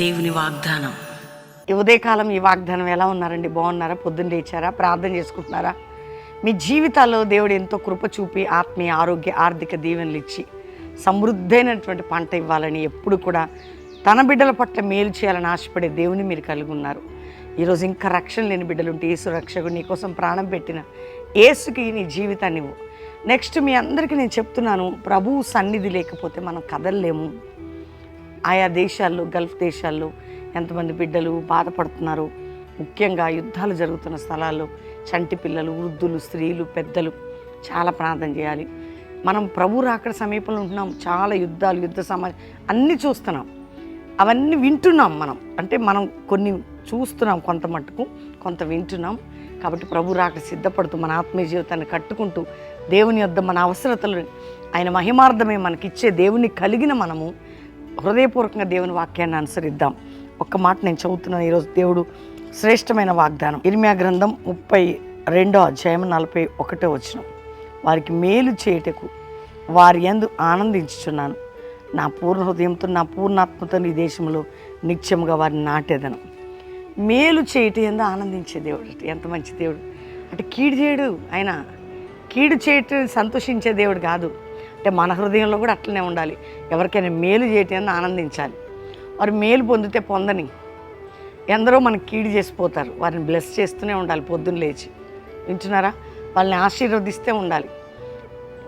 దేవుని వాగ్దానం. ఈ ఉదయకాలం ఈ వాగ్దానం ఎలా ఉన్నారండి? బాగున్నారా? పొద్దున్న లేచారా? ప్రార్థన చేసుకుంటున్నారా? మీ జీవితాల్లో దేవుడు ఎంతో కృప చూపి ఆత్మీయ ఆరోగ్య ఆర్థిక దీవెనలు ఇచ్చి సమృద్ధైనటువంటి పంట ఇవ్వాలని ఎప్పుడు కూడా తన బిడ్డల పట్ల మేలు చేయాలని ఆశపడే దేవుని మీరు కలిగి ఉన్నారు. ఈరోజు ఇంకా రక్షణ లేని బిడ్డలుంటే యేసు రక్షకుడు నీ కోసం ప్రాణం పెట్టిన యేసుకి నీ జీవితాన్ని ఇవ్వు. నెక్స్ట్ మీ అందరికీ నేను చెప్తున్నాను, ప్రభువు సన్నిధి లేకపోతే మనం కదలలేము. ఆయా దేశాల్లో, గల్ఫ్ దేశాల్లో ఎంతమంది బిడ్డలు బాధపడుతున్నారు. ముఖ్యంగా యుద్ధాలు జరుగుతున్న స్థలాల్లో చంటి పిల్లలు, వృద్ధులు, స్త్రీలు, పెద్దలు చాలా ప్రార్థన చేయాలి. మనం ప్రభు రాకడ సమీపంలో ఉంటున్నాం. చాలా యుద్ధాలు, యుద్ధ సమాజం అన్నీ చూస్తున్నాం, అవన్నీ వింటున్నాం. మనం కొన్ని చూస్తున్నాం, కొంత మట్టుకు కొంత వింటున్నాం. కాబట్టి ప్రభు రాకడ సిద్ధపడుతూ మన ఆత్మీయ జీవితాన్ని కట్టుకుంటూ దేవుని యొద్ద మన అవసరతలు ఆయన మహిమార్థమే మనకిచ్చే దేవుని కలిగిన మనము హృదయపూర్వకంగా దేవుని వాక్యాన్ని అనుసరిద్దాం. ఒక్క మాట నేను చదువుతున్నాను. ఈరోజు దేవుడు శ్రేష్టమైన వాగ్దానం. ఇర్మియా గ్రంథం 32వ అధ్యాయం 41వ వచనం. వారికి మేలు చేయుటకు వారి యందు ఆనందించుచున్నాను. నా పూర్ణ హృదయంతో, నా పూర్ణాత్మతో ఈ దేశంలో నిత్యముగా వారిని నాటేదను. మేలు చేయటం యందు ఆనందించే దేవుడు. ఎంత మంచి దేవుడు అంటే! కీడు చేయడు ఆయన. కీడు చేయటం సంతోషించే దేవుడు కాదు. అంటే మన హృదయంలో కూడా అట్లనే ఉండాలి. ఎవరికైనా మేలు చేయటం ఆనందించాలి. వారు మేలు పొందితే పొందని, ఎందరో మనకి కీడు చేసిపోతారు. వారిని బ్లెస్ చేస్తూనే ఉండాలి. పొద్దున్న లేచి వింటున్నారా? వాళ్ళని ఆశీర్వదిస్తే ఉండాలి.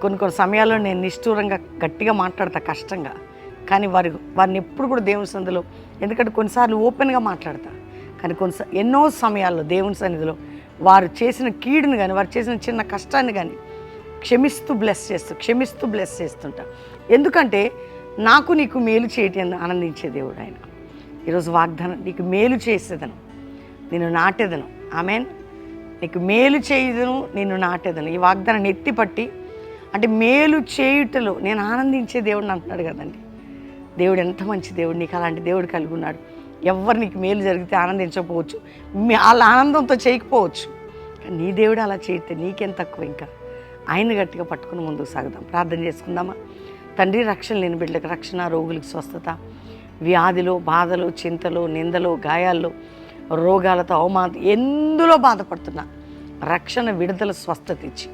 కొన్ని సమయాల్లో నేను నిష్ఠూరంగా గట్టిగా మాట్లాడతా, కష్టంగా. కానీ వారిని ఎప్పుడు కూడా దేవుని సన్నిధిలో, ఎందుకంటే కొన్నిసార్లు ఓపెన్గా మాట్లాడతా, కానీ ఎన్నో సమయాల్లో దేవుని సన్నిధిలో వారు చేసిన కీడుని కానీ, వారు చేసిన చిన్న కష్టాన్ని కానీ క్షమిస్తూ బ్లెస్ చేస్తుంటా. ఎందుకంటే నాకు నీకు మేలు చేయటం ఆనందించే దేవుడు ఆయన. ఈరోజు వాగ్దానం, నీకు మేలు చేసేదను, నేను నాటేదను. ఆమెన్. నీకు మేలు చేయుదను, నేను నాటేదను. ఈ వాగ్దానాన్ని ఎత్తిపట్టి, అంటే మేలు చేయుటలో నేను ఆనందించే దేవుడిని అంటున్నాడు కదండి. దేవుడు ఎంత మంచి దేవుడు. నీకు అలాంటి దేవుడు కలిగి ఉన్నాడు. ఎవరు నీకు మేలు జరిగితే ఆనందించకపోవచ్చు, వాళ్ళ ఆనందంతో చేయకపోవచ్చు, కానీ నీ దేవుడు అలా చేయితే నీకేం తక్కువ. ఇంకా ఆయన గట్టిగా పట్టుకుని ముందుకు సాగుదాం. ప్రార్థన చేసుకుందామా? తండ్రి, రక్షణ లేని బిడ్డలకు రక్షణ, రోగులకు స్వస్థత, వ్యాధిలో, బాధలో, చింతలో, నిందలో, గాయాల్లో, రోగాలతో, అవమానం, ఎందులో బాధపడుతున్నా రక్షణ, విడుదల, స్వస్థత ఇచ్చి,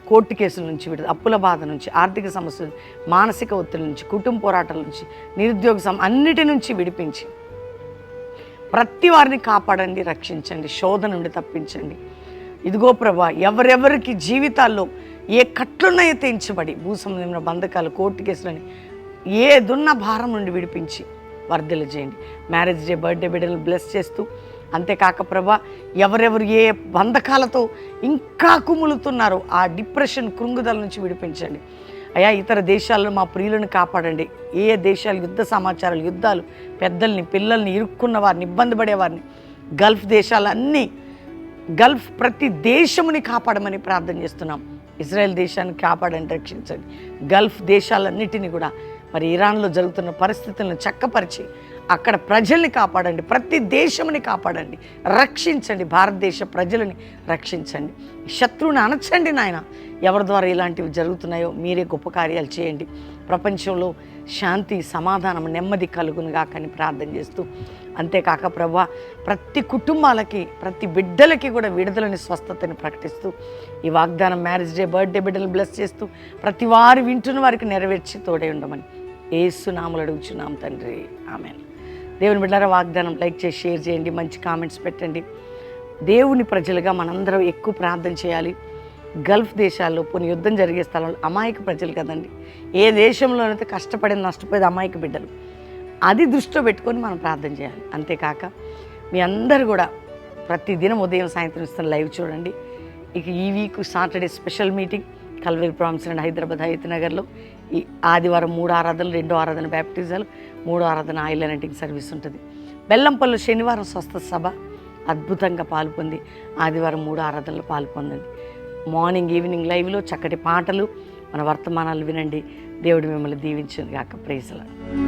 కోర్టు కేసుల నుంచి విడుదల, అప్పుల బాధ నుంచి, ఆర్థిక సమస్యల, మానసిక ఒత్తిడి నుంచి, కుటుంబ పోరాటాల నుంచి, నిరుద్యోగ అన్నిటి నుంచి విడిపించి ప్రతి వారిని కాపాడండి, రక్షించండి, శోధన నుండి తప్పించండి. ఇదిగో ప్రభా, ఎవరెవరికి జీవితాల్లో ఏ కట్లున్నాయో తెంచబడి, భూసంబంధమైన బంధకాలు, కోర్టు కేసులని ఏదున్న భారం నుండి విడిపించి వర్ధలు చేయండి. మ్యారేజ్ డే, బర్త్డే బిడ్డలను బ్లెస్ చేస్తూ, అంతేకాక ప్రభా, ఎవరెవరు ఏ బంధకాలతో ఇంకా కుములుతున్నారో ఆ డిప్రెషన్, కృంగుదల నుంచి విడిపించండి అయ్యా. ఇతర దేశాల్లో మా ప్రియులను కాపాడండి. ఏ దేశాలు యుద్ధ సమాచారాలు, యుద్ధాలు, పెద్దల్ని, పిల్లల్ని, ఇరుక్కున్న వారిని, ఇబ్బంది పడేవారిని, గల్ఫ్ దేశాలన్నీ, గల్ఫ్ ప్రతి దేశముని కాపాడమని ప్రార్థన చేస్తున్నాం. ఇజ్రాయెల్ దేశాన్ని కాపాడండి, రక్షించండి. గల్ఫ్ దేశాలన్నిటినీ కూడా, మరి ఇరాన్లో జరుగుతున్న పరిస్థితులను చక్కపరిచి అక్కడ ప్రజల్ని కాపాడండి, ప్రతి దేశముని కాపాడండి, రక్షించండి. భారతదేశ ప్రజలని రక్షించండి. శత్రువుని అణచండి నాయన. ఎవరి ద్వారా ఇలాంటివి జరుగుతున్నాయో మీరే గొప్ప కార్యాలు చేయండి. ప్రపంచంలో శాంతి, సమాధానం, నెమ్మది కలుగునుగా కానీ ప్రార్థన చేస్తూ, అంతేకాక ప్రభా, ప్రతి కుటుంబాలకి, ప్రతి బిడ్డలకి కూడా విడుదలని, స్వస్థతని ప్రకటిస్తూ, ఈ వాగ్దానం మ్యారేజ్ డే, బర్త్డే బిడ్డలు బ్లెస్ చేస్తూ, ప్రతి వారు వింటున్న వారికి నెరవేర్చి తోడే ఉండమని యేసు నామములో అడుగుచున్నాం తండ్రి, ఆమేన్. దేవుని బిడ్డలారా, వాగ్దానం లైక్ చేసి షేర్ చేయండి, మంచి కామెంట్స్ పెట్టండి. దేవుని ప్రజలుగా మనందరం ఎక్కువ ప్రార్థన చేయాలి. గల్ఫ్ దేశాల్లో, పోనీ యుద్ధం జరిగే స్థలంలో అమాయక ప్రజలు కదండి. ఏ దేశంలోనైతే కష్టపడి నష్టపోయేది అమాయక బిడ్డలు. అది దృష్టిలో పెట్టుకొని మనం ప్రార్థన చేయాలి. అంతేకాక మీ అందరూ కూడా ప్రతిదినం ఉదయం, సాయంత్రం ఇస్తున్న లైవ్ చూడండి. ఇక ఈ week Saturday special meeting Calvary promise and Hyderabad హయత్ నగర్లో. ఈ ఆదివారం 3 ఆరాధనలు, 2వ ఆరాధన బ్యాప్టిజాలు, 3వ ఆరాధన ఆయిల్ అనాయింటింగ్ సర్వీస్ ఉంటుంది. బెల్లంపల్లి శనివారం స్వస్థ సభ, అద్భుతంగా పాల్పొంది ఆదివారం 3 ఆరాధనలు పాల్పొందండి. మార్నింగ్, ఈవినింగ్ లైవ్లో చక్కటి పాటలు, మన వర్తమానాలు వినండి. దేవుడు మిమ్మల్ని దీవించును గాక. Praise lord.